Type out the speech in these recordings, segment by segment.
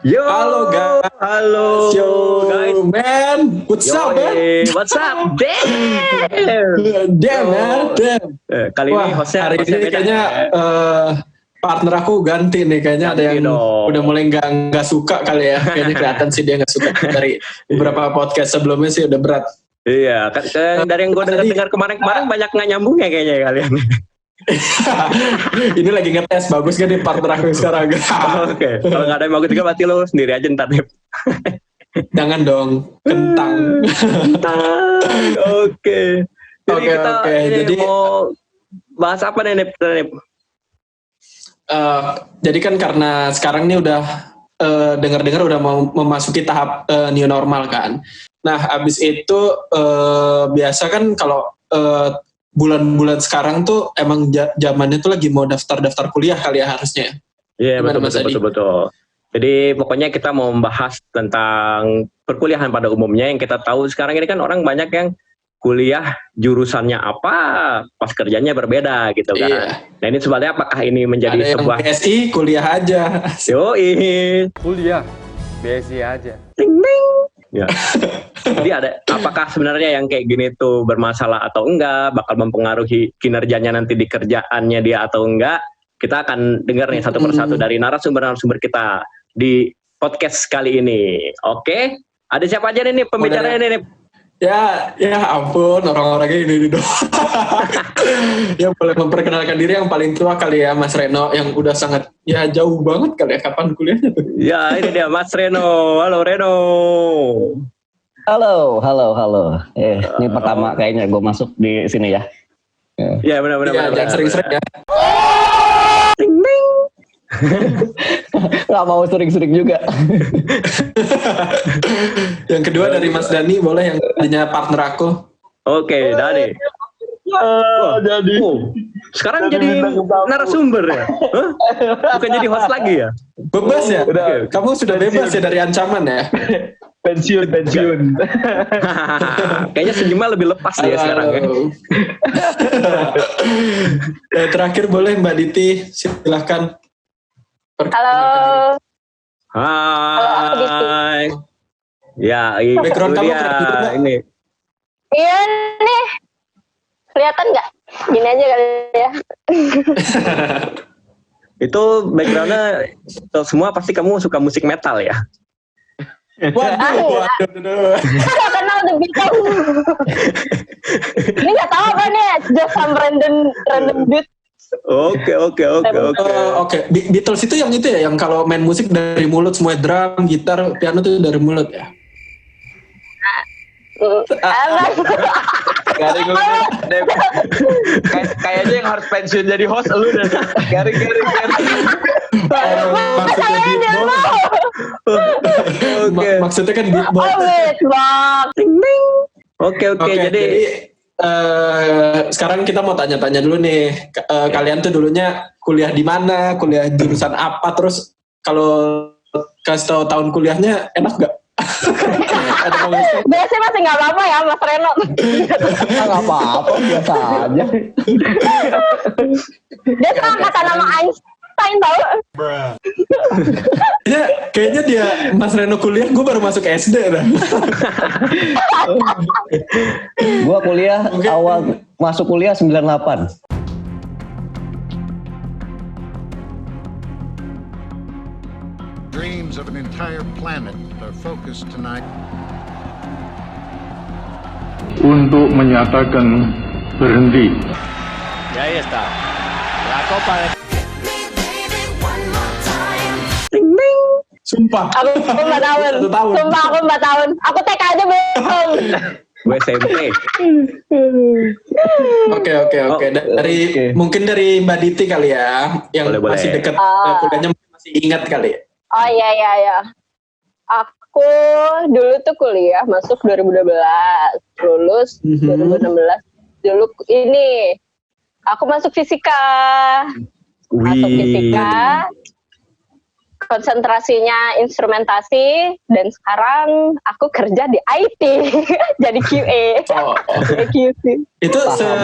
Yo, halo guys. Halo guys. Man, what's up, man? What's up, damn. Damn, man, damn. Kali ini hari ini kayaknya partner aku ganti nih, kayaknya ada yang udah mulai nggak suka kali ya. Kayaknya kelihatan sih dia nggak suka dari beberapa podcast sebelumnya sih udah berat. Iya, kan dari yang gue dengar kemarin banyak nggak nyambung ya kayaknya kalian. Ini lagi ngetes bagus gak nih partner aku sekarang? Oke. Kalau nggak ada yang bagus juga berarti lo sendiri aja ntar deh. Jangan dong, kentang. Oke. Jadi mau bahas apa nih Nip? Jadi kan karena sekarang nih udah dengar-dengar udah mau memasuki tahap new normal kan. Nah abis itu biasa kan kalau bulan-bulan sekarang tuh emang zamannya tuh lagi mau daftar kuliah kali ya harusnya. Iya betul. Jadi pokoknya kita mau membahas tentang perkuliahan pada umumnya. Yang kita tahu sekarang ini kan orang banyak yang kuliah jurusannya apa, pas kerjanya berbeda gitu kan. Iya. Nah ini sebenarnya apakah ini menjadi ada sebuah BSI kuliah aja. Kuliah BSI aja. Ding. Ya. Jadi apakah sebenarnya yang kayak gini tuh bermasalah atau enggak, bakal mempengaruhi kinerjanya nanti di kerjaannya dia atau enggak? Kita akan dengar nih satu persatu dari narasumber kita di podcast kali ini. Oke? Ada siapa aja nih pembicaranya nih? Ya ampun, orang-orangnya ini dong. Ya boleh memperkenalkan diri yang paling tua kali ya, Mas Reno, yang udah sangat jauh banget kali ya, kapan kuliahnya tuh? Ya ini dia Mas Reno. Halo Reno. Halo. Ini pertama kayaknya gue masuk di sini ya. Iya benar. Jangan sering-sering ya. Ding. Nggak mau sering-sering juga. Yang kedua dari Mas Dani, boleh, yang tadinya partner aku. Oke, Dani. Sekarang jadi narasumber ya? Bukan jadi host lagi ya? Bebas ya? Udah, kamu sudah bebas ya dari ancaman ya? Pensiun. Kayaknya senyumnya lebih lepas dia sekarang ya. Terakhir boleh Mbak Diti, silahkan. Halo. Hai. Ya, background kamu ini. Iya nih. Kelihatan nggak? Gini aja kali ya. Itu backgroundnya semua pasti kamu suka musik metal ya? Waduh. Karena udah bikin. Ini nggak tahu apa nih, just some random dude. Oke. Beatles itu yang kalau main musik dari mulut, semua drum, gitar, piano tuh dari mulut ya. Garing lu. Kayaknya yang harus pensiun jadi host lu dan garing. Maksudnya kan beatbox. Oke. Jadi sekarang kita mau tanya-tanya dulu nih. Kalian tuh dulunya kuliah di mana? Kuliah jurusan apa? Terus kalau kasih tahu tahun kuliahnya enak gak? Biasanya masih nggak apa-apa ya Mas Reno. Nggak apa-apa, biasa aja. Dia sama kata nama Einstein tau. Kayaknya dia Mas Reno kuliah, gue baru masuk SD dah. Gue kuliah awal masuk kuliah 98. Dreams of an entire planet are focused tonight. Untuk menyatakan berhenti. Ya está. La copa de Sumpah. Aku 4 tahun. Sumpah aku 4 tahun. Aku TK aja belum. Gue SMP. Oke. Mungkin dari Mbak Diti kali ya, yang boleh. Masih dekat kuliahnya, masih ingat kali ya. Oh iya. Aku dulu tuh kuliah masuk 2012, lulus 2016. Dulu ini aku masuk fisika. Masuk fisika. Konsentrasinya instrumentasi, dan sekarang aku kerja di IT jadi QA. QC. Itu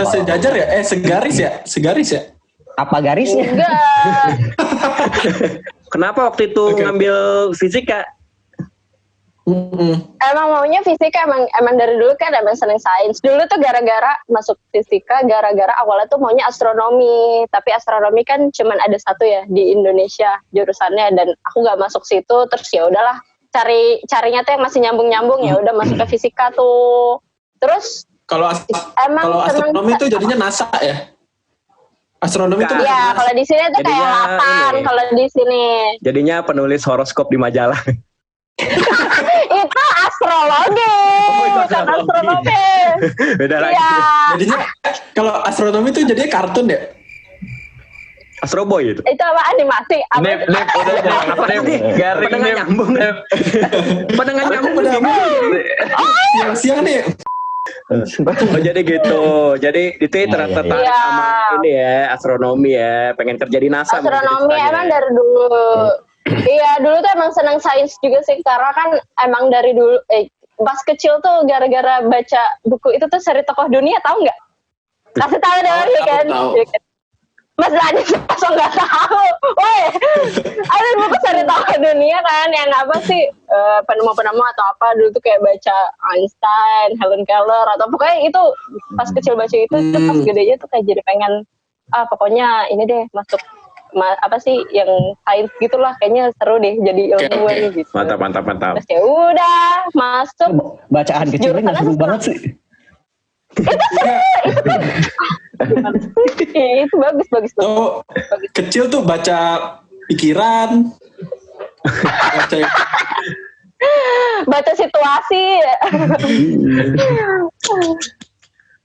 sejajar ya? Segaris ya? Apa garisnya? Enggak. Kenapa waktu itu ngambil fisika? Emang maunya fisika, emang dari dulu kan emang seneng sains. Dulu tuh gara-gara masuk fisika, gara-gara awalnya tuh maunya astronomi. Tapi astronomi kan cuman ada satu ya di Indonesia jurusannya, dan aku nggak masuk situ. Terus ya udahlah, carinya tuh yang masih nyambung ya udah masuk ke fisika tuh. Terus kalau astronomi itu jadinya NASA ya? Astronomi itu ya kalau di sini tuh kayak 8 kalau di sini. Jadinya penulis horoskop di majalah. Itu astrologi, bukan astronomi. Beda lagi. Jadinya kalau astronomi itu jadinya kartun ya? Astro Boy itu. Itu apa, animasi? Nep, Apa sih? garing Pada nggak nyambung. Pada nggak nyambung. Siang-siang nih. Oh jadi gitu. Jadi itu tertarik sama ini ya, astronomi ya, pengen kerja di NASA. Astronomi emang dari dulu. Iya, dulu tuh emang senang sains juga sih, karena kan emang dari dulu pas kecil tuh gara-gara baca buku itu tuh Seri Tokoh Dunia, tahu nggak? Kasih tahu dong ya kan. Mas Radis langsung nggak tahu. Woi, ada buku Seri Tokoh Dunia kan, yang apa sih penemu-penemu atau apa dulu tuh kayak baca Einstein, Helen Keller atau pokoknya itu pas kecil baca itu, pas gedenya tuh kayak jadi pengen pokoknya ini deh masuk apa sih yang sains gitulah, kayaknya seru deh jadi ilmuwan gitu. Mantap. Terus ya udah masuk. Bacaan kecilnya nggak seru banget sih. Itu bagus. Oh, kecil tuh baca pikiran, baca situasi.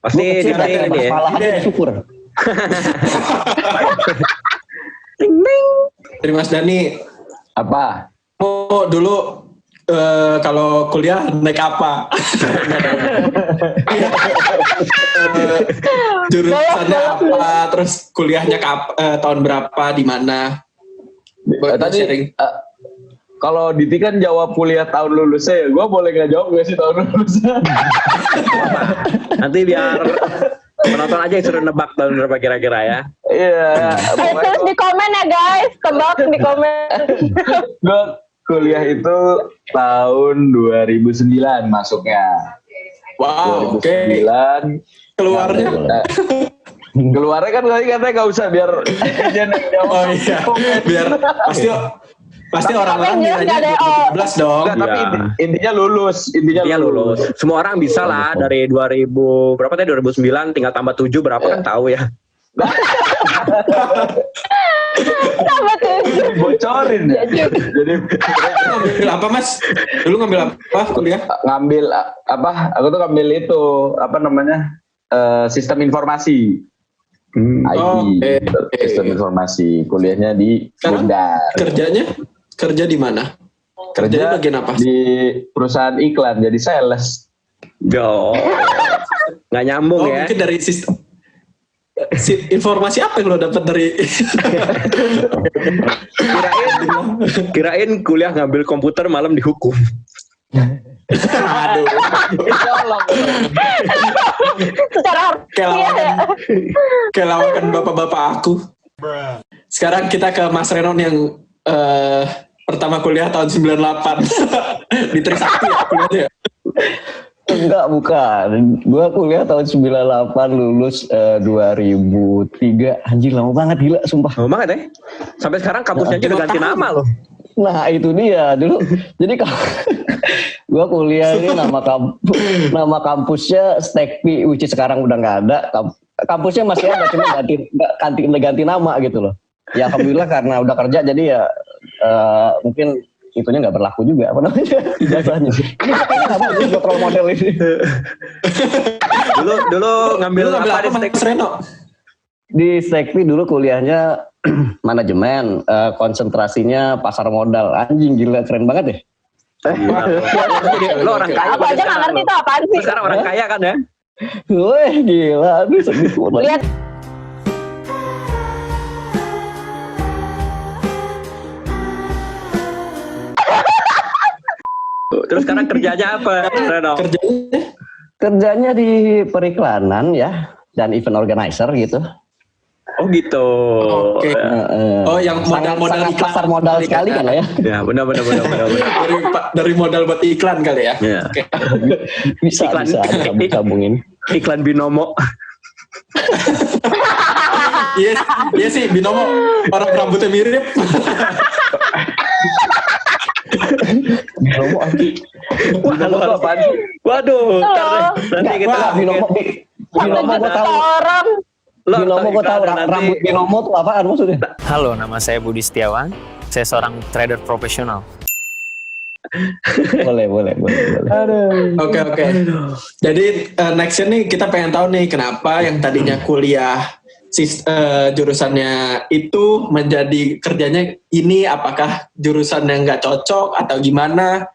Pasti ini ya. Masalahnya syukur. Dari Mas Dani. Apa? Oh, dulu kalau kuliah naik apa? Jurusannya apa? Terus kuliahnya tahun berapa? Di mana? Tadi kalau Diti kan jawab kuliah tahun lulusnya, gue boleh nggak jawab nggak sih tahun lulusnya? Nanti biar penonton aja yang suruh nebak tahun berapa kira-kira ya. Iya. Terus di komen ya guys, tebak di komen. Gue kuliah itu tahun 2009 masuknya. Wow, 2009. Keluarnya? Keluarnya kan katanya nggak usah biar netizen yang jawab. Oh iya, biar pasti orang-orang nilainya 17 dong. Enggak, tapi intinya lulus. Intinya lulus. Semua orang bisa lah dari 2000 berapa tadi 2009 tinggal tambah 7 berapa kan tahu ya. Tambah 7. Bocorin ya. Jadi ngambil apa Mas? Dulu ngambil apa kuliah? Ngambil apa? Aku tuh ngambil itu apa namanya? Sistem informasi. IT. Sistem informasi. Kuliahnya di Bundar. Kerja di mana? Kerja bagian apa? Di perusahaan iklan, jadi sales. Yo. Nggak nyambung ya. Mungkin dari sistem. Informasi apa yang lo dapat dari? Kirain kuliah ngambil komputer malam dihukum. Aduh. Secara kayak lawakan bapak-bapak aku. Sekarang kita ke Mas Renon yang pertama kuliah tahun 98 di Trisakti ya kuliahnya ya? Enggak, bukan. Gua kuliah tahun 98, lulus 2003. Anjir, lama banget, gila, sumpah. Lama banget ya? Sampai sekarang kampusnya aja udah ganti nama loh. Nah, itu dia. Dulu, jadi kalau gua kuliah ini nama kampusnya Stekpi, which sekarang udah nggak ada. Kampusnya masih ada, cuma ganti nama gitu loh. Ya alhamdulillah karena udah kerja, jadi ya mungkin itunya nggak berlaku juga, apa namanya, ijazahnya. Ini kayaknya nggak bagus buat role model ini. Dulu ngambil apa di Mas Reno? Di Stekpi dulu kuliahnya manajemen, konsentrasinya pasar modal. Anjing, gila, keren banget deh. Lo orang kaya. Apa aja nggak ngerti itu apaan sih? Sekarang orang kaya kan ya? Wih, gila, aduh sedih banget. Lihat. Terus sekarang kerjanya apa, Reno? Kerjanya di periklanan ya, dan event organizer gitu. Oh gitu. Oke. Oh, yang modal sangat iklan. pasar modal sekali kan ya. Ya benar. Dari modal buat iklan kali ya. Ya. Oke. Bisa sambungin. Iklan binomo. Iya sih, binomo orang rambutnya mirip. Binomo Binomo tuh apaan sih? Waduh, ntar deh. Nanti kita Binomo gue tahu. Binomo gue tahu rambut binomo tuh apaan maksudnya? Halo, nama saya Budi Setiawan. Saya seorang trader profesional. Boleh. Oke. Jadi nextnya nih kita pengen tahu nih kenapa yang tadinya kuliah jurusannya itu menjadi kerjanya ini, apakah jurusan yang nggak cocok atau gimana?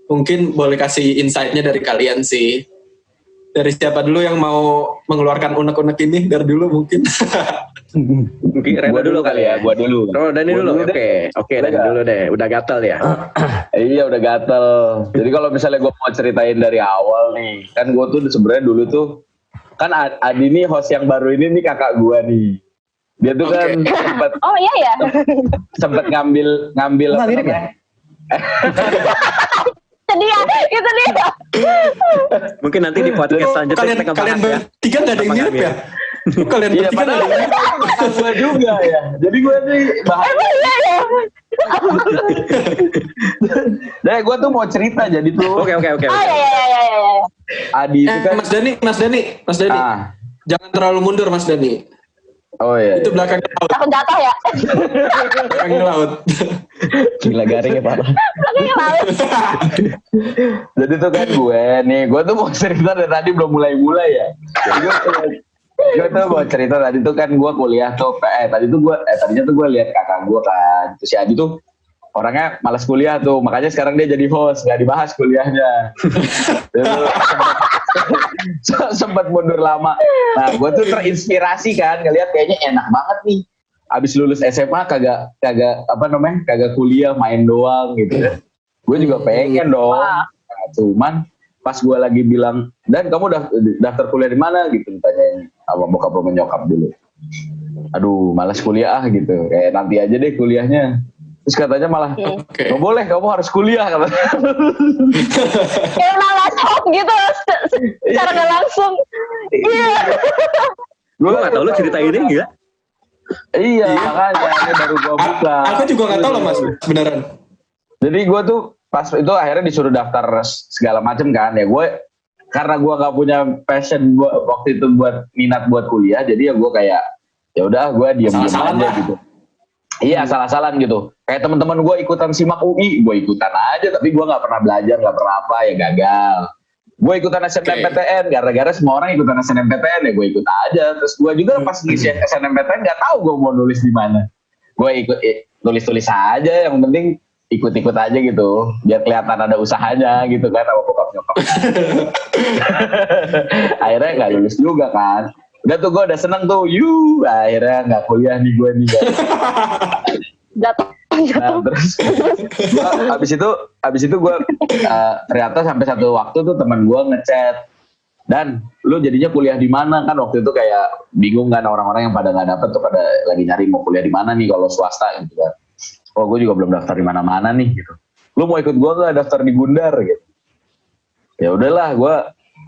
Mungkin boleh kasih insight-nya dari kalian sih. Dari siapa dulu yang mau mengeluarkan unek-unek ini? Dari dulu mungkin. Mungkin Reno dulu kali ya. Gua dulu. Oh, Dani dulu. Oke, Dani dulu deh. Udah gatel ya. Iya udah gatel. Jadi kalau misalnya gue mau ceritain dari awal nih, kan gue tuh sebenarnya dulu tuh kan Adi nih host yang baru ini nih kakak gue nih. Dia tuh kan sempat. Oh iya ya. Sempat ngambil apa namanya? Itu dia. Mungkin nanti di podcast selanjutnya kita Kalian bahas ya. bertiga nggak ada yang mirip ya? Kalian Iya bertiga nggak ada yang mirip. gue juga ya. Jadi gue nih bahaya. Nah, gue tuh mau cerita jadi tuh. Oke. Oh iya. Adi itu kan. Mas Dani. Jangan terlalu mundur Mas Dani. Oh iya. Itu belakangnya laut. Takut jatuh ya. Belakangnya laut. Gila garingnya parah. Belakangnya laut. Jadi tuh kan gue tuh mau cerita dari tadi belum mulai ya. Gue tuh mau cerita tadi tuh kan gue kuliah tuh. Tadinya tuh gue lihat kakak gue kan. Terus si Adi tuh orangnya malas kuliah tuh, makanya sekarang dia jadi host, nggak dibahas kuliahnya. Sempat mundur lama. Nah, gue tuh terinspirasi kan, ngeliat kayaknya enak banget nih. Abis lulus SMA kagak kuliah, main doang gitu. Gue juga pengen dong. Nah, cuman pas gue lagi bilang, Dan kamu daftar kuliah di mana gitu, tanyain sama bokap sama nyokap dulu. Aduh, malas kuliah gitu. Kayak nanti aja deh kuliahnya. Terus katanya malah, nggak boleh, kamu harus kuliah katanya. Kayak malah shock gitu, secara nggak langsung. Iya. Gue nggak tahu lu cerita ini gila. Iya, makanya ini baru gue buka. Aku juga nggak tahu loh Mas, beneran. Jadi gue tuh pas itu akhirnya disuruh daftar segala macem kan. Ya gue, karena gue nggak punya passion waktu itu buat minat buat kuliah, jadi ya gue kayak, ya udah gue diam aja gitu. Iya, salah-salan gitu. Kayak teman-teman gue ikutan simak UI, gue ikutan aja, tapi gue nggak pernah belajar, nggak pernah apa, ya gagal. Gue ikutan SNMPTN, gara-gara semua orang ikutan SNMPTN, ya gue ikut aja. Terus gue juga pas ngisi SNMPTN nggak tahu gue mau nulis di mana. Gue ikut tulis-tulis aja, yang penting ikut-ikut aja gitu, biar kelihatan ada usahanya gitu kan sama bokap nyokap. Akhirnya nggak lulus juga kan. Udah tuh gue udah seneng tuh, akhirnya nggak kuliah nih gue nih. Jatuh. Nah, terus abis itu gue ternyata sampai satu waktu tuh teman gue ngechat, Dan lu jadinya kuliah di mana kan waktu itu kayak bingung kan orang-orang yang pada nggak dapet tuh pada lagi nyari mau kuliah di mana nih kalau swasta gitu kan. Oh gue juga belum daftar di mana-mana nih gitu. Lu mau ikut gue nggak daftar di Gundar gitu? Ya udahlah gue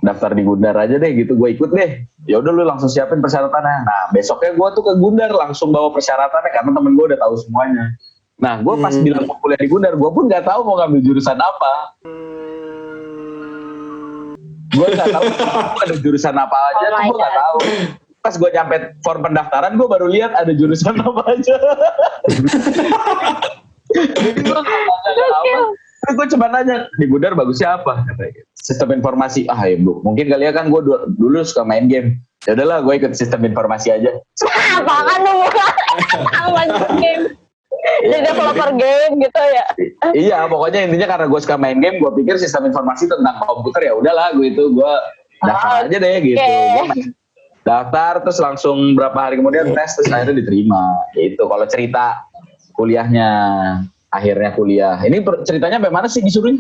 daftar di Gundar aja deh gitu, gue ikut deh. Ya udah lu langsung siapin persyaratannya. Nah besoknya gue tuh ke Gundar langsung bawa persyaratannya karena temen gue udah tahu semuanya. Nah gue pas bilang mau kuliah di Gundar, gue pun nggak tahu mau ngambil jurusan apa. Gue nggak tahu ada jurusan apa aja, gue nggak tahu. Pas gue nyampe form pendaftaran, gue baru lihat ada jurusan apa aja. Jadi gue nggak apa. Terus gue cuma nanya, di Gundar bagusnya apa? Sistem informasi. Ah ya bu, mungkin kali ya kan gue dulu suka main game. Ya udahlah, gue ikut sistem informasi aja. Apaan lu? Main game. Jadi developer game gitu ya. Iya, pokoknya intinya karena gue suka main game, gue pikir sistem informasi tentang komputer, ya udahlah gue daftar aja deh gitu. Gue daftar terus langsung berapa hari kemudian tes terus akhirnya diterima. Gitu. Kalau cerita kuliahnya, akhirnya kuliah. Ini ceritanya bagaimana sih disuruh?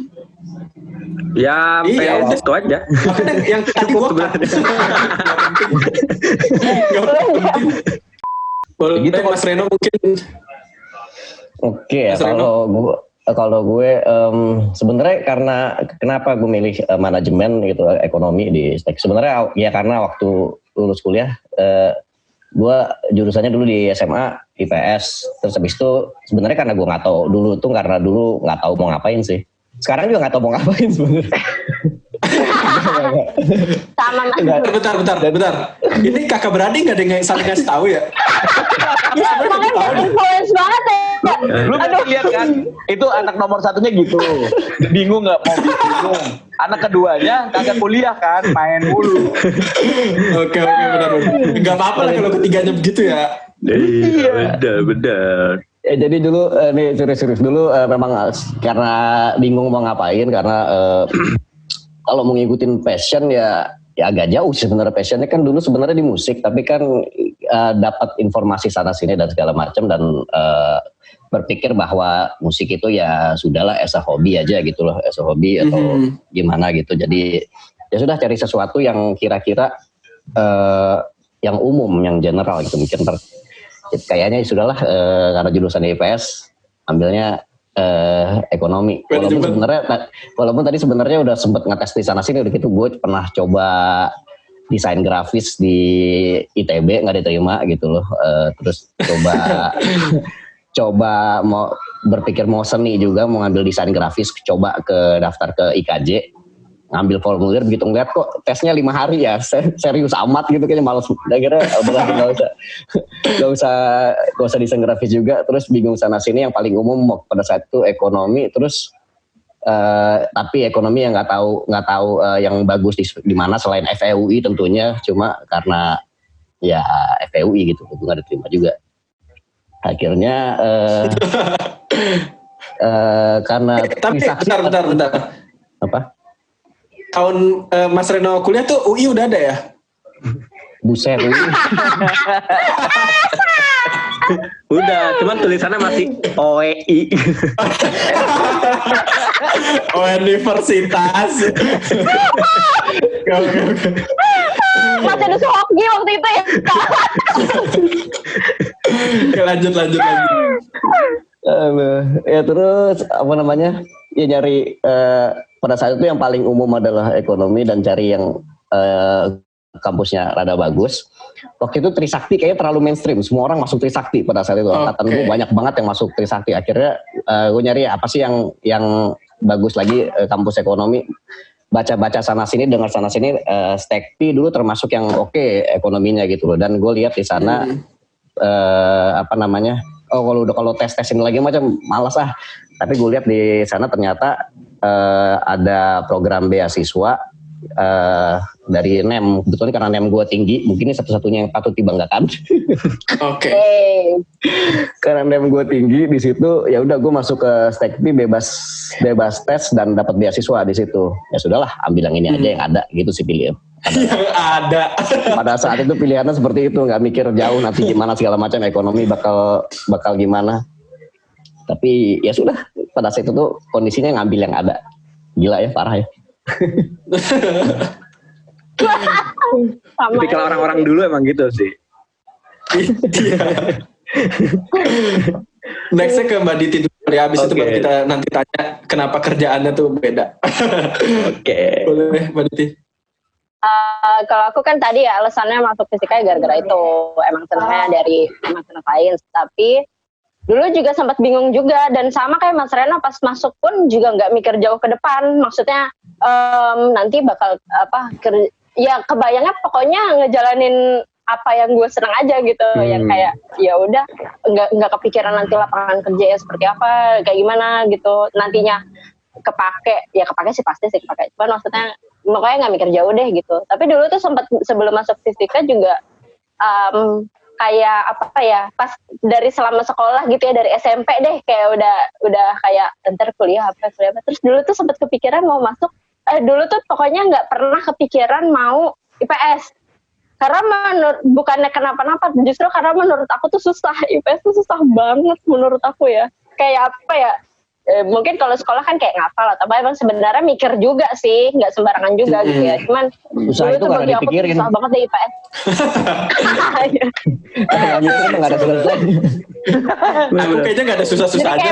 Ya, itu aja. Yang tadi gue Boleh Gitu, Mas Reno mungkin. Oke, Mas Reno? kalau gue sebenarnya karena kenapa gue milih manajemen gitu, ekonomi di STEK. Sebenarnya ya karena waktu lulus kuliah gue jurusannya dulu di SMA IPS. Terus habis itu sebenarnya karena gue nggak tahu dulu nggak tahu mau ngapain sih. Sekarang juga nggak tahu mau ngapain sebenarnya. Sama Mas. Bentar. Ini kakak beradik nggak ada yang saling ngasih tahu ya? Makanya influence banget ya. Lu bisa lihat kan, itu anak nomor satunya gitu, bingung nggak mau bingung. Anak keduanya kagak kuliah kan, main mulu. Oke, benar. Nggak apa-apa lah kalau ketiganya begitu ya. Iya, benar. Jadi dulu nih serius dulu memang karena bingung mau ngapain karena kalau mau ngikutin passion ya agak jauh sih sebenarnya. Passionnya kan dulu sebenarnya di musik, tapi kan dapat informasi sana sini dan segala macam dan berpikir bahwa musik itu ya sudahlah as a hobi aja gitu loh, as a hobi atau gimana gitu. Jadi ya sudah cari sesuatu yang kira-kira yang umum, yang general gitu. Mungkin kayaknya ya sudahlah karena jurusan IPS ambilnya ekonomi. Walaupun tadi sebenarnya udah sempet ngetes di sana sini udah gitu, gue pernah coba desain grafis di ITB nggak diterima gitu loh. Terus coba mau berpikir mau seni juga, mau ngambil desain grafis, coba ke daftar ke IKJ, ngambil formulir, begitu ngeliat kok tesnya 5 hari ya, serius amat gitu, kayaknya males. Akhirnya gak usah desain grafis juga. Terus bingung sana sini, yang paling umum pada saat itu ekonomi. Terus tapi ekonomi yang nggak tahu yang bagus di mana selain FEUI tentunya, cuma karena ya FEUI gitu gue nggak diterima juga. Akhirnya karena tapi bentar. Apa? Tahun Mas Reno kuliah tuh UI udah ada ya? Buset UI. Udah, cuman tulisannya masih OEI. Universitas. Oke. Masih ada Sohokgi waktu itu ya. Lanjut. Ya terus apa namanya? Ya nyari pada saat itu yang paling umum adalah ekonomi dan cari yang kampusnya rada bagus. Waktu itu Trisakti kayaknya terlalu mainstream. Semua orang masuk Trisakti pada saat itu. Angkatan gue banyak banget yang masuk Trisakti. Akhirnya gue nyari apa sih yang bagus lagi kampus ekonomi. Baca-baca sana sini, dengar sana sini. STEKPI dulu termasuk yang oke ekonominya gitu loh. Dan gue lihat di sana apa namanya? Kalau tes ini lagi macam malas ah. Tapi gue lihat di sana ternyata ada program beasiswa dari NEM. Kebetulan karena NEM gue tinggi, mungkin ini satu-satunya yang patut dibanggakan. Oke. Karena NEM gue tinggi di situ, ya udah gue masuk ke STEKPI bebas tes dan dapat beasiswa di situ. Ya sudahlah, ambil yang ini aja yang ada gitu sih pilihan. Yang ada. Pada saat itu pilihannya seperti itu, nggak mikir jauh nanti gimana segala macam, ekonomi bakal gimana. Tapi ya sudah, pada saat itu tuh kondisinya ngambil yang ada. Gila ya, parah ya. Tapi kalau orang-orang dulu emang gitu sih. Nextnya ke Mbak Diti dulu ya, habis itu baru kita nanti tanya kenapa kerjaannya tuh beda. Oke. Boleh Mbak Diti. Kalau aku kan tadi ya alasannya masuk fisika gara-gara itu emang senangnya dari material science, tapi dulu juga sempat bingung juga, dan sama kayak Mas Reno pas masuk pun juga nggak mikir jauh ke depan. Maksudnya nanti bakal ya kebayangnya pokoknya ngejalanin apa yang gue senang aja gitu, yang kayak ya udah nggak kepikiran nanti lapangan kerja ya seperti apa, kayak gimana gitu nantinya kepake sih pasti sih kepake. Cuman maksudnya makanya nggak mikir jauh deh gitu. Tapi dulu tuh sempat sebelum masuk fisika juga kayak apa ya, pas dari selama sekolah gitu ya, dari SMP deh kayak udah kayak ntar kuliah apa. Terus dulu tuh sempat kepikiran mau masuk, dulu tuh pokoknya nggak pernah kepikiran mau IPS. Karena bukannya kenapa-napa, justru karena menurut aku tuh susah. IPS tuh susah banget menurut aku ya. Kayak apa ya, mungkin kalau sekolah kan kayak ngapal atau apa, emang sebenarnya mikir juga sih, nggak sembarangan juga gitu ya. Cuman Susah itu nggak ada dipikirin. Susah banget deh IPS. Kalau mikir tuh nggak ada susah. Aku kayaknya nggak ada susah-susah aja.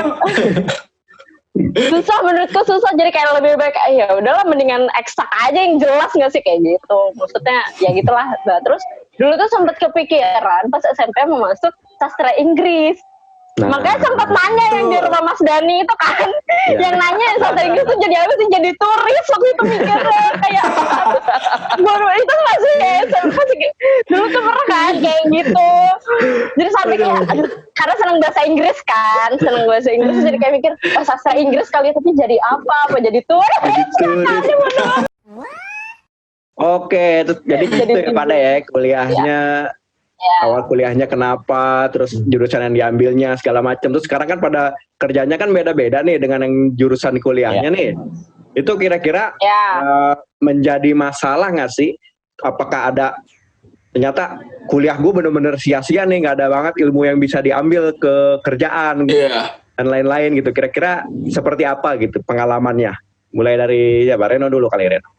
Susah, menurutku susah, jadi kayak lebih baik ya udahlah mendingan eksak aja yang jelas nggak sih kayak gitu. Maksudnya ya gitulah. Nah, terus dulu tuh sempat kepikiran pas SMP mau masuk sastra Inggris. Nah, makanya sempat nanya yang di rumah Mas Dani itu kan, yang nanya sastra Inggris tuh jadi apa sih, jadi turis waktu itu mikirnya kayak baru itu masih dulu tuh pernah kan kayak gitu, jadi sampai kayak aduh, karena senang bahasa Inggris kan, jadi kayak mikir sastra Inggris kali, tapi jadi apa jadi turis. Oke, terus jadi gitu ya pada ya kuliahnya. Awal kuliahnya kenapa, terus jurusan yang diambilnya segala macam. Terus sekarang kan pada kerjanya kan beda-beda nih dengan yang jurusan kuliahnya nih. Itu kira-kira menjadi masalah nggak sih? Apakah ada ternyata kuliah gue bener-bener sia-sia nih, nggak ada banget ilmu yang bisa diambil ke kerjaan dan lain-lain gitu. Kira-kira seperti apa gitu pengalamannya? Mulai dari Pak Reno dulu kali, Reno.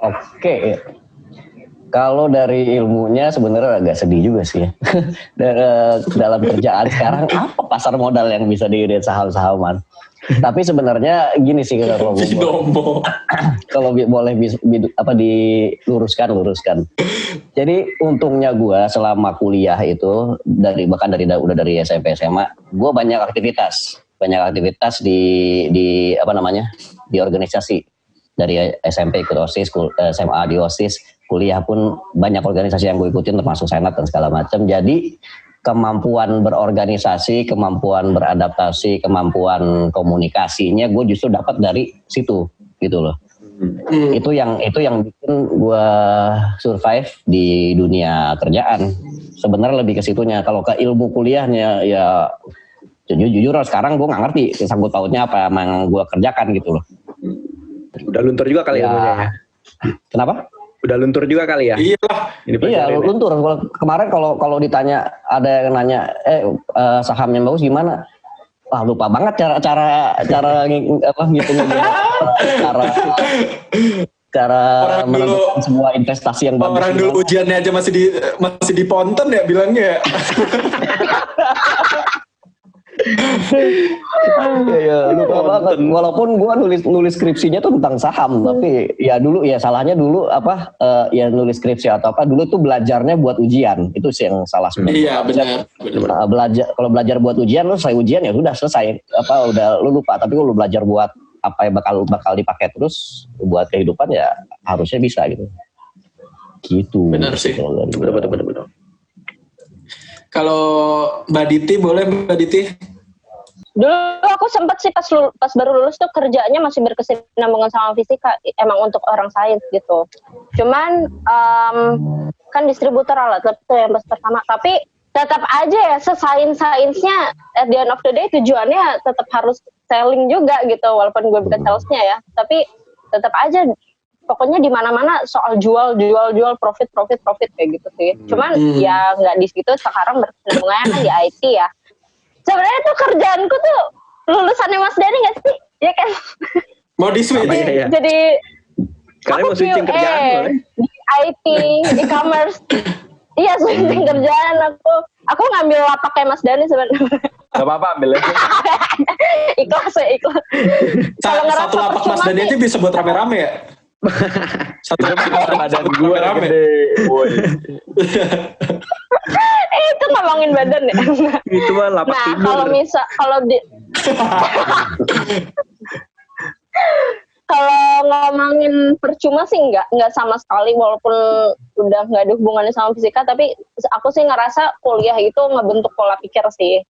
Oke. Kalau dari ilmunya sebenarnya agak sedih juga sih ya. Dalam kerjaan sekarang apa pasar modal yang bisa dilihat saham-sahaman. Tapi sebenarnya gini sih kalau boleh diluruskan. Jadi untungnya gue selama kuliah itu bahkan dari SMP SMA, gue banyak aktivitas di organisasi. Dari SMP ikut OSIS, SMA di OSIS, kuliah pun banyak organisasi yang gue ikutin termasuk senat dan segala macam. Jadi kemampuan berorganisasi, kemampuan beradaptasi, kemampuan komunikasinya gue justru dapat dari situ gitu loh. Itu yang bikin gue survive di dunia kerjaan. Sebenarnya lebih ke situnya. Kalau ke ilmu kuliahnya ya jujur sekarang gue nggak ngerti sangkut pautnya apa yang gue kerjakan gitu loh. Udah luntur juga kali ilmunya ya. Kenapa? Udah luntur juga kali ya. Iya, luntur. Kemarin kalau ditanya, ada yang nanya, saham yang bagus gimana? Wah, lupa banget cara ngitungnya. cara menentukan sebuah investasi yang bagus. Orang dulu ujiannya aja masih di ponten ya bilangnya. Lupa banget. Walaupun gue nulis skripsinya tuh tentang saham, tapi ya salahnya dulu nulis skripsi atau apa dulu tuh belajarnya buat ujian, itu sih yang salah sebenarnya. Iya benar. Kalau belajar buat ujian, lu selesai ujian ya udah selesai. Udah lu lupa, tapi kalau lu belajar buat apa yang bakal dipakai terus buat kehidupan ya harusnya bisa gitu. Gitu. Benar sih. Betul. Kalau Mbak Diti, boleh Mbak Diti? Dulu aku sempat sih pas baru lulus tuh kerjanya masih berkesinambungan sama fisika, emang untuk orang sains gitu. Cuman kan distributor alat lab tuh yang pertama, tapi tetap aja ya sainsnya at the end of the day tujuannya tetap harus selling juga gitu, walaupun gue bukan salesnya ya, tapi tetap aja pokoknya di mana-mana soal jual profit kayak gitu sih. Cuman ya nggak di situ, sekarang berkesinambungannya kan di IT ya. Sebenarnya tuh kerjaanku tuh lulusannya Mas Dani nggak sih? Ya kan? Mau di switch? Ya. Jadi kalian mau switching kerjaan boleh? Di IT, e-commerce. Iya, switching kerjaan aku ngambil lapak kayak Mas Dani sebenarnya. Gak apa-apa ambil aja. Ikhlas. Satu lapak Mas Dani itu bisa buat rame-rame ya? Satu badan gue gede. Itu ngomongin badan ya. Itu mah lapak tidur. Kalau ngomongin percuma sih nggak sama sekali, walaupun udah nggak ada hubungannya sama fisika, tapi aku sih ngerasa kuliah itu ngebentuk pola pikir sih.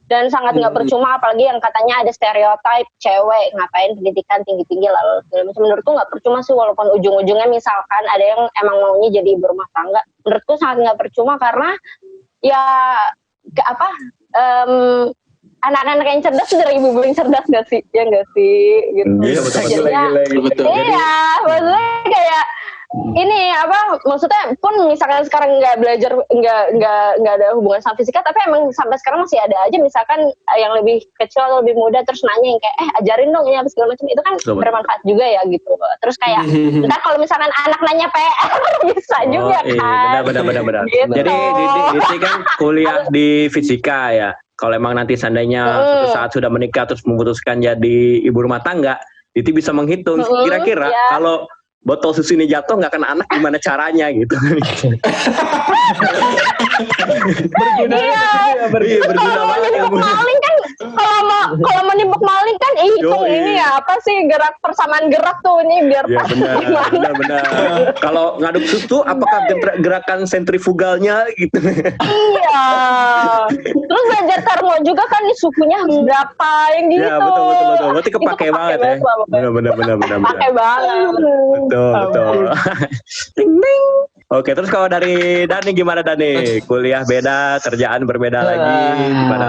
Dan sangat nggak percuma, apalagi yang katanya ada stereotip cewek ngapain pendidikan tinggi-tinggi lalu menurutku nggak percuma sih, walaupun ujung-ujungnya misalkan ada yang emang maunya jadi ibu rumah tangga, menurutku sangat nggak percuma karena ya anak-anak yang cerdas sudah ibu-ibu yang cerdas nggak sih, ya nggak sih gitu. Iya betul. Iya, maksudnya kayak ini apa maksudnya pun misalkan sekarang nggak belajar nggak ada hubungan sama fisika, tapi emang sampai sekarang masih ada aja misalkan yang lebih kecil atau lebih muda terus nanya yang kayak ajarin dong ini apa segala macam, itu kan bermanfaat juga ya gitu. Terus kayak ntar kalau misalkan anak nanya PR bisa juga kan. Benar. Gitu. Jadi Diti kan kuliah di fisika ya. Kalau emang nanti seandainya suatu saat sudah menikah terus memutuskan jadi ibu rumah tangga, Diti bisa menghitung kira-kira kalau botol susu ini jatuh nggak kena anak gimana caranya gitu. Berguna banget ilmunya. Maling kan kalau mau nimbuk maling kan hitung ini ya apa sih gerak persamaan gerak tuh ini biar ya, pas benar. Kalau ngaduk susu apakah gerakan sentrifugalnya gitu. Iya. Terus belajar termo juga kan nih suhunya harus berapa yang gitu. Ya betul. Berarti kepake banget ya. Benar. Pakai banget. Betul. Ding. Oke, terus kalau dari Dani gimana Dani? Kuliah beda, kerjaan berbeda lagi, gimana?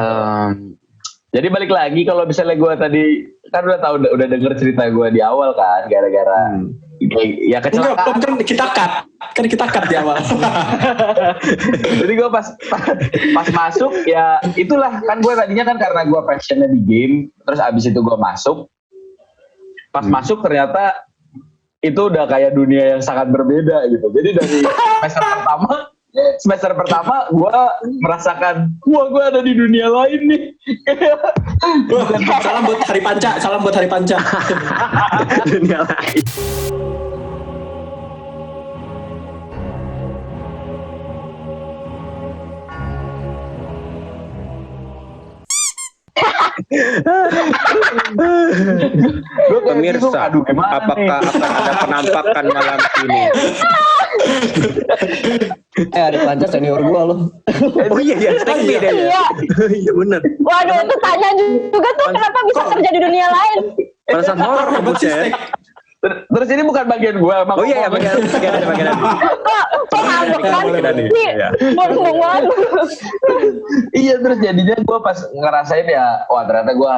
Jadi balik lagi kalau misalnya gue tadi kan udah denger cerita gue di awal kan, gara-gara ya kecelakaan. Enggak, kita cut di awal. Jadi gue pas masuk ya itulah kan gue tadinya kan karena gue passionnya di game, terus abis itu gue masuk. Pas masuk ternyata itu udah kayak dunia yang sangat berbeda gitu. Jadi dari semester pertama gue merasakan gue ada di dunia lain nih. Salam buat hari panca. Dunia lain. Pemirsa, apakah akan ada penampakan malam ini? Ada Panca senior gua loh. Oh iya, Stekpi deh ya. Iya benar. Waduh, itu tanya juga tuh kenapa bisa kerja di dunia lain. Perasaan horor rambut ya. Terus ini bukan bagian gue. Oh iya, bagian Kok ngambek kan? Iya, terus jadinya gue pas ngerasain ya, wah ternyata gue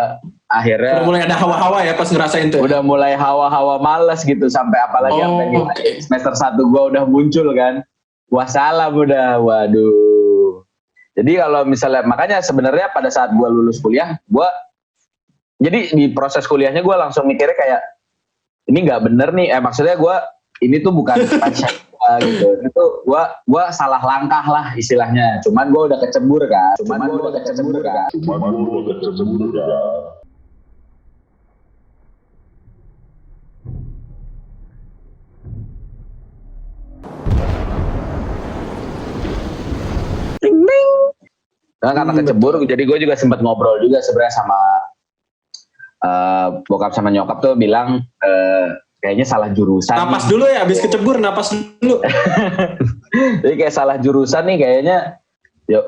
akhirnya udah mulai ada hawa-hawa ya pas ngerasain tuh. Udah mulai hawa-hawa males gitu, sampai apalagi semester 1 gue udah muncul kan. Wassalam udah, waduh. Jadi kalau misalnya, makanya sebenarnya pada saat gue lulus kuliah, jadi di proses kuliahnya gue langsung mikirnya kayak, ini nggak bener nih, maksudnya gue ini tuh bukan passion gitu, itu gue salah langkah lah istilahnya, cuman gue udah kecebur kan. Nah, karena kecebur, jadi gue juga sempat ngobrol juga sebenarnya sama bokap sama nyokap tuh bilang kayaknya salah jurusan. Napas dulu ya, habis kecebur napas dulu. Jadi kayak salah jurusan nih kayaknya, yuk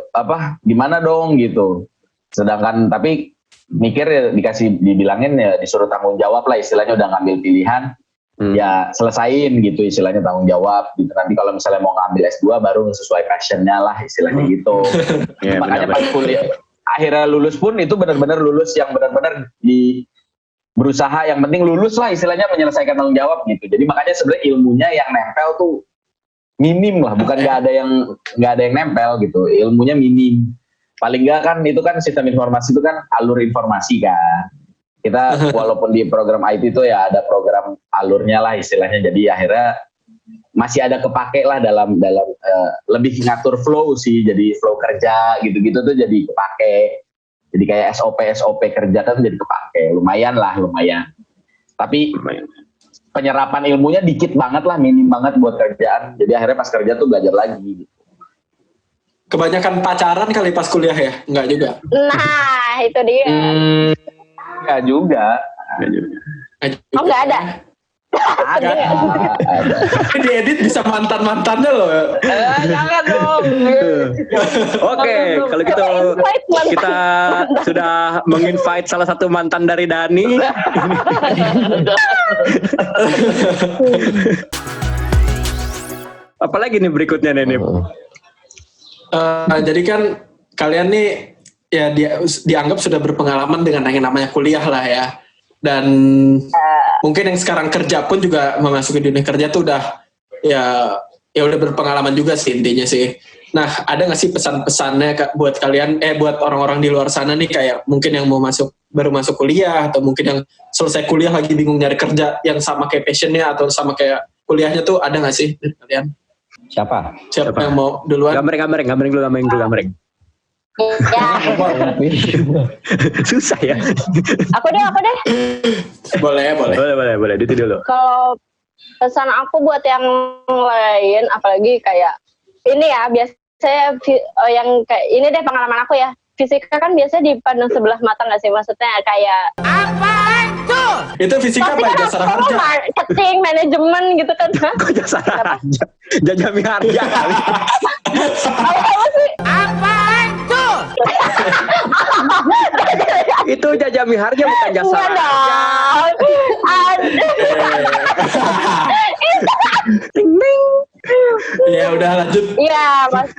gimana dong gitu. Sedangkan tapi mikir ya dibilangin ya disuruh tanggung jawab lah istilahnya, udah ngambil pilihan. Ya selesain gitu istilahnya, tanggung jawab gitu. Nanti kalau misalnya mau ngambil S2 baru sesuai passionnya lah istilahnya gitu. Makanya pas kuliah akhirnya lulus pun itu benar-benar lulus yang benar-benar berusaha, yang penting lulus lah istilahnya, menyelesaikan tanggung jawab gitu. Jadi makanya sebenarnya ilmunya yang nempel tuh minim lah, bukan nggak ada yang nempel gitu, ilmunya minim. Paling nggak kan itu kan sistem informasi itu kan alur informasi kan. Kita walaupun di program IT itu ya ada program alurnya lah istilahnya, jadi akhirnya masih ada kepake lah dalam lebih ngatur flow sih, jadi flow kerja gitu-gitu tuh jadi kepake, jadi kayak SOP kerja kan jadi kepake, lumayan. Tapi penyerapan ilmunya dikit banget lah, minim banget buat kerjaan, jadi akhirnya pas kerja tuh belajar lagi gitu. Kebanyakan pacaran kali pas kuliah ya? Enggak juga? Nah itu dia. Enggak juga. Oh nggak ada. Ada. Diedit bisa mantan-mantannya loh. Jangan dong. Oke, kalau gitu kita sudah menginvite salah satu mantan dari Dani. Apalagi nih berikutnya nih. Jadi kan kalian nih ya dianggap sudah berpengalaman dengan yang namanya kuliah lah ya. Dan mungkin yang sekarang kerja pun juga memasuki dunia kerja tuh udah ya udah berpengalaman juga sih intinya sih. Nah, ada nggak sih pesan-pesannya buat kalian, buat orang-orang di luar sana nih, kayak mungkin yang baru masuk kuliah, atau mungkin yang selesai kuliah lagi bingung nyari kerja yang sama kayak passionnya atau sama kayak kuliahnya tuh, ada nggak sih kalian? Siapa yang mau duluan? Gambreng dulu. Ya, Susah ya. aku deh. Boleh. Itu dulu. Kalau pesan aku buat yang lain, apalagi kayak ini ya, biasanya yang kayak ini deh pengalaman aku ya. Fisika kan biasanya dipandang sebelah mata nggak sih? Maksudnya kayak apaan tuh? Itu fisika apa? Jasa harja? Marketing, manajemen gitu kan? Kok jasa harja? Jajami harja kali. Apa sih? Apaan tuh? Itu Jajami harja bukan jasa harja. Ya udah lanjut. Iya, Mas.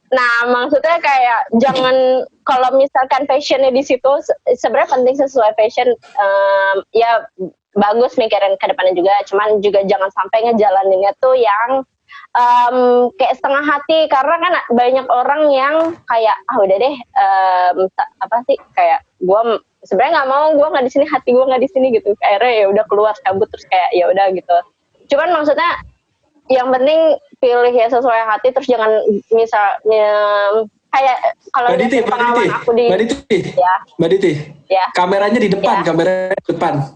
Nah, maksudnya kayak jangan, kalau misalkan passionnya di situ, sebenarnya penting sesuai passion. Ya bagus mikirin ke depannya juga, cuman juga jangan sampai ngejalaninnya tuh yang kayak setengah hati, karena kan banyak orang yang kayak udah deh, apa sih, kayak gue sebenarnya nggak mau, gue nggak di sini, hati gue nggak di sini gitu, akhirnya ya udah keluar cabut, terus kayak ya udah gitu. Cuman maksudnya yang penting pilih ya sesuai hati, terus jangan misalnya kayak kalau pengalaman aku di Mbak Diti, ya. Kameranya di depan, kamera di depan.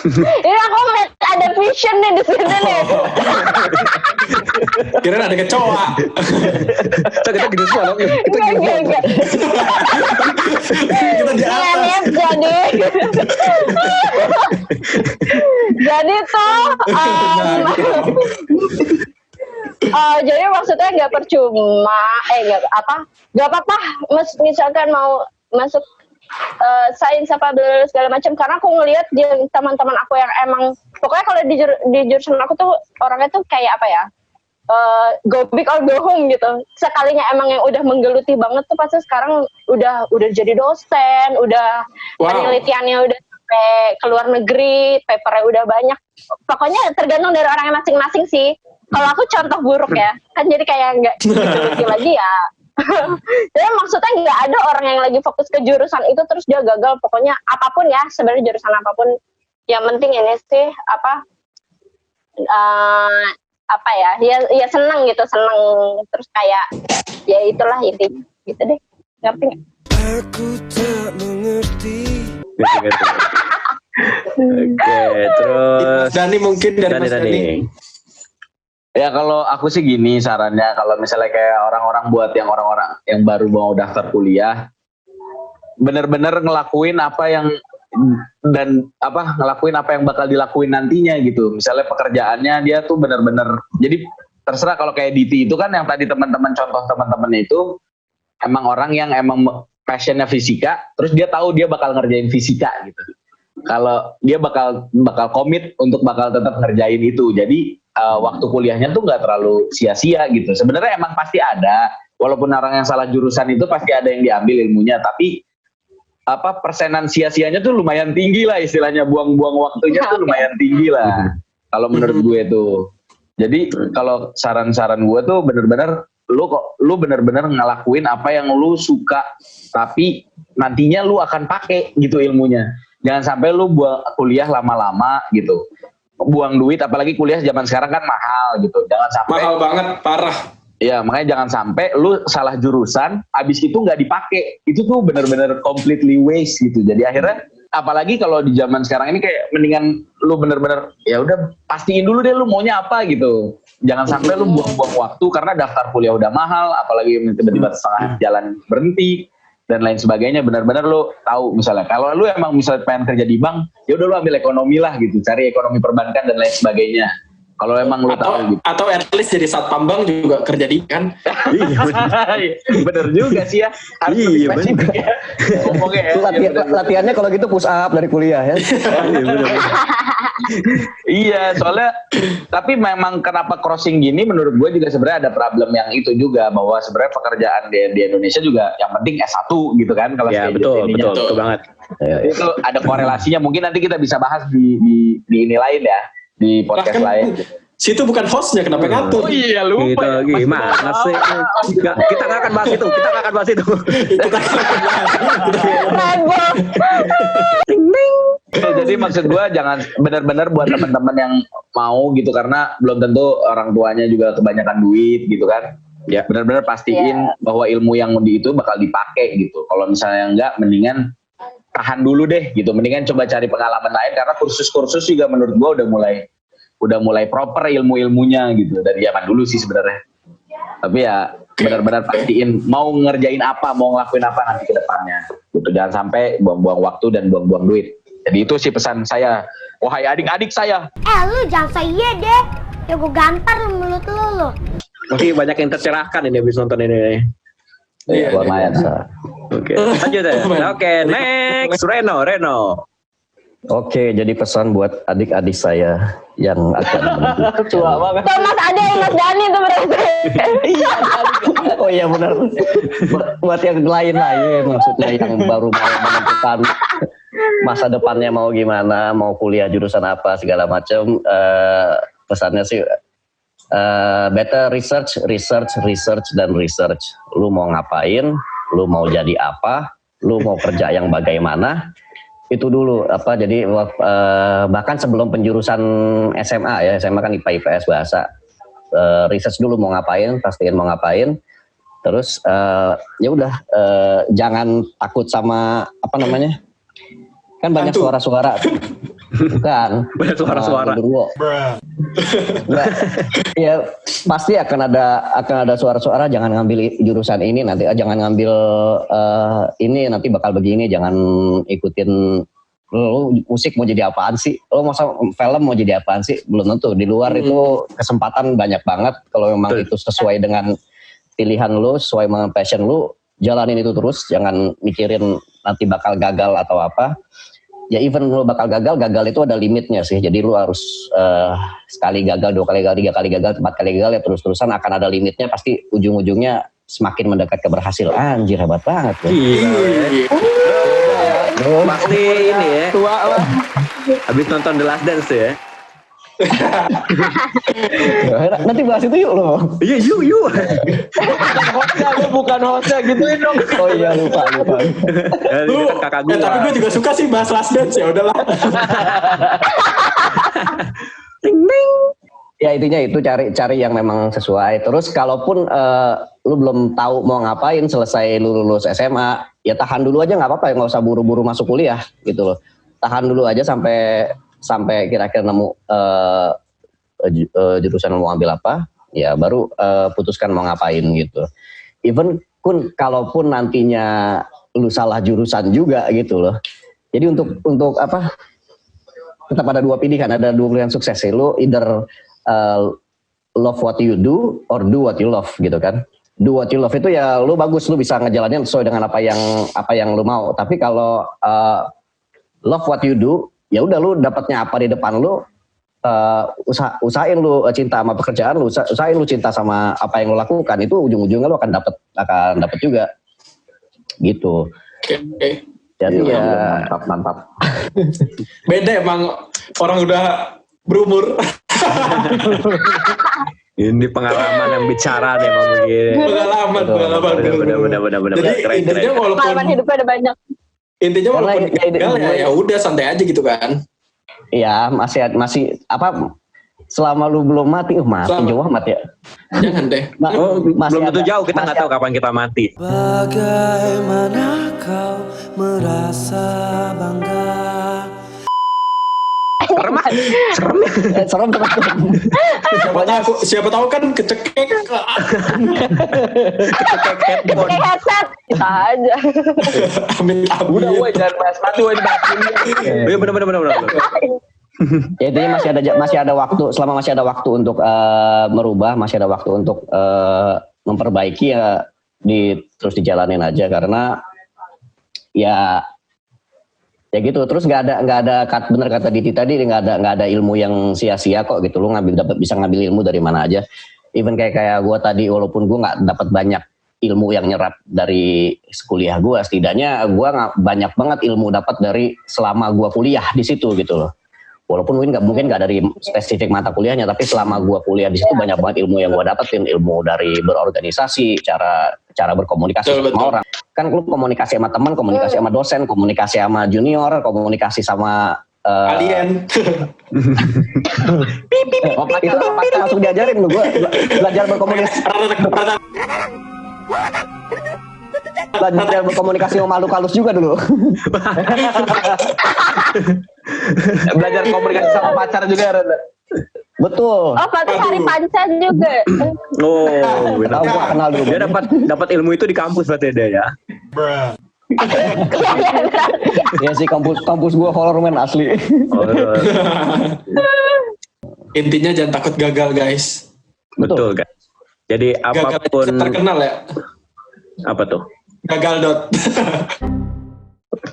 Ini aku ngeliat ada vision nih di sini nih. Kira ada kecoa. Kita gini semua, kita gini semua. Kita di atas. Jadi tuh, jadi maksudnya nggak percuma, nggak apa-apa, misalkan mau masuk sains apa segala macam, karena aku ngelihat di teman-teman aku yang emang pokoknya kalau di jurusan aku tuh orangnya tuh kayak apa ya, go big or go home gitu. Sekalinya emang yang udah menggeluti banget tuh pasti sekarang udah jadi dosen, udah penelitiannya udah sampai ke luar negeri, papernya udah banyak. Pokoknya tergantung dari orangnya masing-masing sih. Kalau aku contoh buruk ya, kan jadi kayak nggak geluti lagi ya. Jadi maksudnya nggak ada orang yang lagi fokus ke jurusan itu terus dia gagal. Pokoknya apapun ya, sebenarnya jurusan apapun, yang penting ini sih ya seneng gitu, seneng, terus kayak ya itulah intinya gitu deh. Ngerti nggak? Aku tak mengerti. Oke, terus Dani mungkin dari Mas Dani. Ya kalau aku sih gini sarannya, kalau misalnya kayak orang-orang yang baru mau daftar kuliah, bener-bener ngelakuin apa yang bakal dilakuin nantinya gitu. Misalnya pekerjaannya dia tuh bener-bener, jadi terserah. Kalau kayak Diti itu kan yang tadi contoh teman-teman itu emang orang yang emang passionnya fisika, terus dia tahu dia bakal ngerjain fisika gitu. Kalau dia bakal komit untuk bakal tetap ngerjain itu, jadi waktu kuliahnya tuh nggak terlalu sia-sia gitu. Sebenarnya emang pasti ada, walaupun orang yang salah jurusan itu pasti ada yang diambil ilmunya, tapi persenan sia-sianya tuh lumayan tinggi lah, istilahnya buang-buang waktunya tuh lumayan tinggi lah. Kalau menurut gue tuh. Jadi kalau saran-saran gue tuh bener-bener lu bener-bener ngelakuin apa yang lu suka, tapi nantinya lu akan pakai gitu ilmunya. Jangan sampai lu buang kuliah lama-lama gitu. Buang duit, apalagi kuliah zaman sekarang kan mahal gitu. Jangan sampai mahal banget, parah. Ya makanya jangan sampai lu salah jurusan, abis itu nggak dipakai. Itu tuh bener-bener completely waste gitu. Jadi akhirnya, apalagi kalau di zaman sekarang ini kayak mendingan lu bener-bener ya udah pastiin dulu deh lu maunya apa gitu. Jangan sampai lu buang-buang waktu karena daftar kuliah udah mahal, apalagi tiba-tiba setengah jalan berhenti dan lain sebagainya. Benar-benar lu tahu, misalnya kalau lu emang misalnya pengen kerja di bank, ya udah lu ambil ekonomi lah gitu, cari ekonomi perbankan dan lain sebagainya. Kalau emang lu tahu gitu. Atau at least jadi satpam bank juga kerja di kan. Iya bener juga sih ya. Iya bener. Latihannya kalau gitu push up dari kuliah ya. Iya, soalnya tapi memang kenapa crossing gini menurut gue juga sebenarnya ada problem yang itu juga, bahwa sebenarnya pekerjaan di Indonesia juga yang penting S1 gitu kan kalau ya, betul banget. Itu ada korelasinya, mungkin nanti kita bisa bahas di ini lain ya, di podcast lain. Situ bukan hostnya, kenapa ngatur? Oh iya lupa. Gitu, gimana sih? Kita nggak akan bahas itu. Kita akan bahas. Jadi maksud gue jangan benar-benar buat teman-teman yang mau gitu, karena belum tentu orang tuanya juga kebanyakan duit gitu kan. Ya benar-benar pastiin bahwa ilmu yang itu bakal dipakai gitu. Kalau misalnya enggak, mendingan tahan dulu deh gitu. Mendingan coba cari pengalaman lain, karena kursus-kursus juga menurut gue udah mulai proper ilmu-ilmunya gitu dari zaman dulu sih sebenarnya. Tapi ya benar-benar pastiin mau ngerjain apa, mau ngelakuin apa nanti ke depannya. Gitu. Jangan sampai buang-buang waktu dan buang-buang duit. Jadi itu sih pesan saya. Wahai adik-adik saya. Lu jangan saya deh. Ya gue gampar mulut lu. Masih banyak yang tercerahkan ini habis nonton ini. Iya, lumayan. Oke, lanjut ya. Oke, next Reno. Oke, jadi pesan buat adik-adik saya yang akan menuju. Tua banget. Thomas ada yang Mas Dani tuh berarti. Iya, oh iya benar. Buat yang lain-lain, maksudnya yang baru mau menentukan masa depannya mau gimana, mau kuliah jurusan apa segala macam. Pesannya sih better research. Lu mau ngapain, lu mau jadi apa, lu mau kerja yang bagaimana. Itu dulu jadi bahkan sebelum penjurusan SMA ya, SMA kan IPA IPS bahasa, research dulu mau ngapain, pastiin mau ngapain, terus ya udah jangan takut sama kan banyak suara-suara bukan banyak suara-suara ya pasti akan ada suara-suara, jangan ngambil jurusan ini nanti, jangan ngambil ini nanti bakal begini, jangan ikutin lu musik mau jadi apaan sih, lu masa film mau jadi apaan sih, belum tentu. Di luar itu kesempatan banyak banget, kalau memang itu sesuai dengan pilihan lu, sesuai dengan passion lu, jalanin itu terus, jangan mikirin nanti bakal gagal atau apa. Ya even lu bakal gagal itu ada limitnya sih. Jadi lu harus sekali gagal, 2 kali gagal, 3 kali gagal, 4 kali gagal, ya terus-terusan akan ada limitnya. Pasti ujung-ujungnya semakin mendekat ke berhasil. Anjir, hebat banget. Pasti ini ya. Tua lah. Habis nonton The Last Dance ya. Nanti bahas itu yuk lo. Iya yuk. Bukan hostnya gituin dong. Oh iya lupa. Lu kan kakak gue. Tapi gue juga suka sih bahas Last Dance, ya udahlah. Ting. Ya intinya itu cari yang memang sesuai. Terus kalaupun lu belum tahu mau ngapain selesai lu lulus SMA, ya tahan dulu aja, nggak apa-apa, nggak usah buru-buru masuk kuliah gitu loh. Tahan dulu aja sampai kira-kira nemu jurusan mau ambil apa, ya baru putuskan mau ngapain gitu. Even kalaupun nantinya lu salah jurusan juga gitu loh. Jadi untuk apa? Tetap ada 2 pilihan, ada 2 pilihan sukses sih. Lu either love what you do or do what you love gitu kan. Do what you love itu ya lu bagus, lu bisa ngejalanin sesuai dengan apa yang lu mau. Tapi kalau love what you do, ya udah lu dapatnya apa di depan lu, usahain lu cinta sama pekerjaan lu, usahain lu cinta sama apa yang lu lakukan, itu ujung-ujungnya lu akan dapat juga gitu. Oke. Jadi ya mantap. Beda emang orang udah berumur. Ini pengalaman yang bicara nih emang begini. Pengalaman. Bener. Jadi intinya walaupun Pengalaman hidupnya ada banyak. Intinya walaupun gagal ya udah santai aja gitu kan. Iya, masih apa, selama lu belum mati, jauh amat ya. Jangan deh. Belum tentu jauh, kita nggak tahu kapan kita mati. Bagaimana kau merasa bangga? Serem. Siapa tahu kan kecekek headset kita aja. Amin. Udah woi, jangan bahas mati woi, bahas ini. Iya benar. Ya intinya masih ada waktu, selama masih ada waktu untuk merubah, masih ada waktu untuk memperbaiki, ya terus dijalanin aja, karena ya gitu. Terus nggak ada bener kata Diti tadi, nggak ada ilmu yang sia-sia kok gitu. Lu bisa ngambil ilmu dari mana aja. Even kayak gue tadi, walaupun gue nggak dapat banyak ilmu yang nyerap dari kuliah gue, setidaknya gue banyak banget ilmu dapat dari selama gue kuliah di situ gitu loh. Walaupun mungkin nggak dari spesifik mata kuliahnya, tapi selama gue kuliah di situ banyak banget ilmu yang gue dapetin, ilmu dari berorganisasi, cara berkomunikasi sama orang. Kan lu komunikasi sama teman, komunikasi sama dosen, komunikasi sama junior, komunikasi sama alien. Itu langsung diajarin lu, gue belajar berkomunikasi. Belajar berkomunikasi sama makhluk halus juga dulu. Belajar komunikasi sama pacar juga, Ren. Betul. Oh, berarti hari panca juga. Oh, benar. Tahu, gua kenal dulu. Dia dapat ilmu itu di kampus berarti dia ya. Ya sih, kampus gua horror man asli. Intinya jangan takut gagal, guys. Betul, guys. Jadi apapun terkenal ya. Apa tuh? Gagal dot.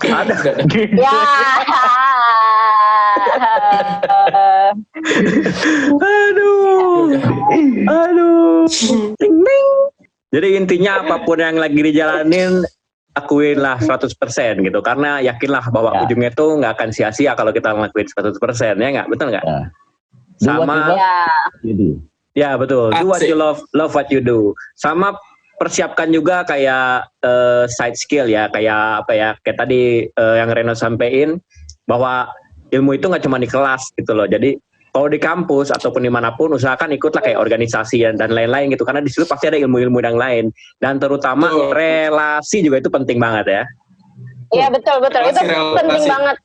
Ada. Ya. Aduh. Ting ting. Jadi intinya apapun yang lagi dijalanin lakuinlah 100% gitu, karena yakinlah bahwa ujungnya tuh nggak akan sia-sia kalau kita ngelakuin 100%, ya nggak? Betul nggak? Ya. Sama. Ya betul. Do what you love what you do. Sama persiapkan juga kayak side skill ya, kayak apa ya? Kayak tadi yang Reno sampein bahwa ilmu itu nggak cuma di kelas gitu loh. Jadi kalau di kampus ataupun dimanapun usahakan ikutlah kayak organisasi dan lain-lain gitu, karena di situ pasti ada ilmu-ilmu yang lain, dan terutama relasi juga itu penting banget ya. Iya betul itu penting banget.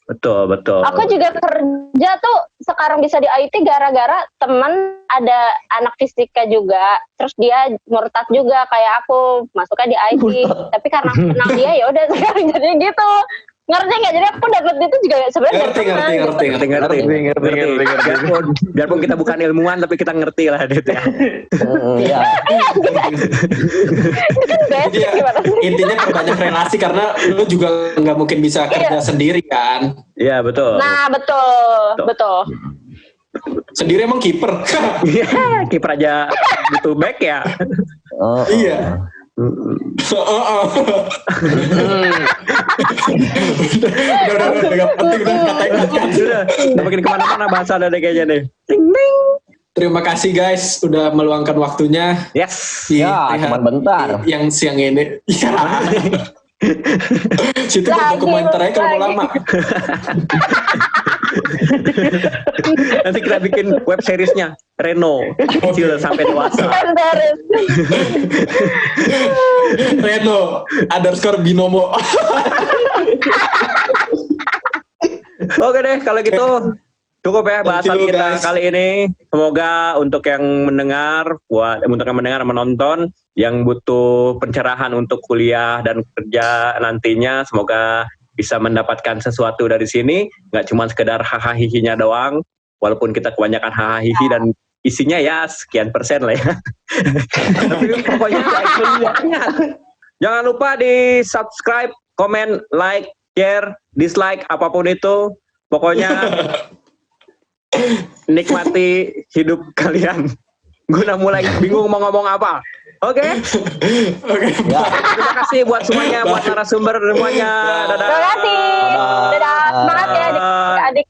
Betul. Aku juga kerja tuh sekarang bisa di IT gara-gara temen ada anak fisika juga, terus dia murtad juga kayak aku, masuknya di IT. Tapi karena kenal dia ya udah sekarang jadi gitu. Ngerti nggak? Jadi aku dapet itu juga sebenarnya ngerti. Biarpun kita bukan ilmuwan tapi kita ngerti lah Dit ya. Iya. Jadi intinya perbanyak relasi, karena lu juga nggak mungkin bisa kerja sendiri kan. Iya betul. Nah betul. Sendiri emang kiper. Iya, kiper aja butuh back ya. Iya. Udah gak penting, udah katain. Udah makin kemana-mana bahasa ada kayaknya nih. Ting ting. Terima kasih guys udah meluangkan waktunya. Yes. Ya, cuma bentar. Yang siang ini. Ya. Situ buat dokumenter aja kalau mau lama. Nanti kita bikin web seriesnya Reno kecil sampai dewasa. Reno _binomo. Oke deh kalau gitu cukup ya bahasan kita kali ini. Semoga untuk yang mendengar, menonton, yang butuh pencerahan untuk kuliah dan kerja nantinya, semoga bisa mendapatkan sesuatu dari sini. Nggak cuma sekedar hahaha doang, walaupun kita kebanyakan hahaha dan isinya ya sekian persen lah ya. Tapi pokoknya jangan lupa di subscribe, komen, like, share, dislike, apapun itu. Pokoknya nikmati hidup kalian. Gue udah mulai bingung mau ngomong apa. Oke. Ya. Terima kasih buat semuanya, buat narasumber semuanya. Dadah. Terima kasih. Dadah. Semangat ya adik-adik.